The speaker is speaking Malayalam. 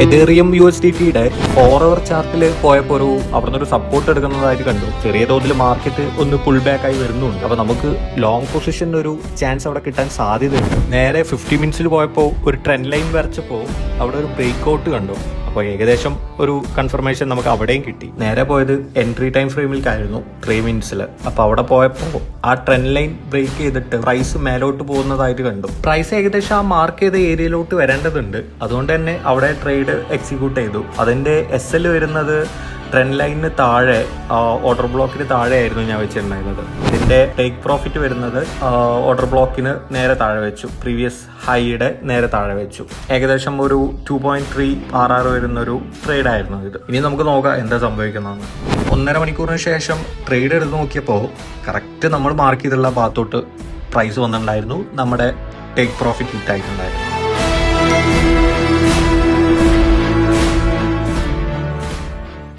എതേറിയം USDTയുടെ 4 hour ചാർട്ടിൽ പോയപ്പോൾ അവിടുന്ന് ഒരു സപ്പോർട്ട് എടുക്കുന്നതായിട്ട് കണ്ടു. ചെറിയ തോതിൽ മാർക്കറ്റ് ഒന്ന് പുൾ ബാക്ക് ആയി വരുന്നുണ്ട്. അപ്പോൾ നമുക്ക് ലോങ് പൊസിഷന് ഒരു ചാൻസ് അവിടെ കിട്ടാൻ സാധ്യതയുണ്ട്. നേരെ 50 minutes പോയപ്പോൾ ഒരു ട്രെൻഡ് ലൈൻ വരച്ചപ്പോൾ അവിടെ ഒരു ബ്രേക്ക് ഔട്ട് കണ്ടു. അപ്പോൾ ഏകദേശം ഒരു കൺഫർമേഷൻ നമുക്ക് അവിടെയും കിട്ടി. നേരെ പോയത് എൻട്രി ടൈം ഫ്രെയിമിലേക്കായിരുന്നു 3 minutes. അപ്പോൾ അവിടെ പോയപ്പോൾ ആ ട്രെൻഡ് ലൈൻ ബ്രേക്ക് ചെയ്തിട്ട് പ്രൈസ് മേലോട്ട് പോകുന്നതായിട്ട് കണ്ടു. പ്രൈസ് ഏകദേശം ആ മാർക്ക് ചെയ്ത ഏരിയയിലോട്ട് വരേണ്ടതുണ്ട്. അതുകൊണ്ട് തന്നെ അവിടെ ട്രേഡ് എക്സിക്യൂട്ട് ചെയ്തു. അതിൻ്റെ SL വരുന്നത് ട്രെൻഡ് ലൈനിന് താഴെ, ഓർഡർ ബ്ലോക്കിന് താഴെ ആയിരുന്നു ഞാൻ വെച്ചിട്ടുണ്ടായിരുന്നത്. ഇതിൻ്റെ ടേക്ക് പ്രോഫിറ്റ് വരുന്നത് ഓർഡർ ബ്ലോക്കിന് നേരെ താഴെ വെച്ചു, പ്രീവിയസ് ഹൈയുടെ നേരെ താഴെ വെച്ചു. ഏകദേശം ഒരു 2.3 RR വരുന്ന ഒരു ട്രേഡ് ആയിരുന്നു ഇത്. ഇനി നമുക്ക് നോക്കാം എന്താ സംഭവിക്കുന്നതെന്ന്. 1.5 മണിക്കൂറിന് ശേഷം ട്രേഡ് എടുത്ത് നോക്കിയപ്പോൾ കറക്റ്റ് നമ്മൾ മാർക്ക് ചെയ്തുള്ള ഭാഗത്തോട്ട് പ്രൈസ് വന്നിട്ടുണ്ടായിരുന്നു. നമ്മുടെ ടേക്ക് പ്രോഫിറ്റ് ഹിറ്റ് ആയിട്ടുണ്ടായിരുന്നു.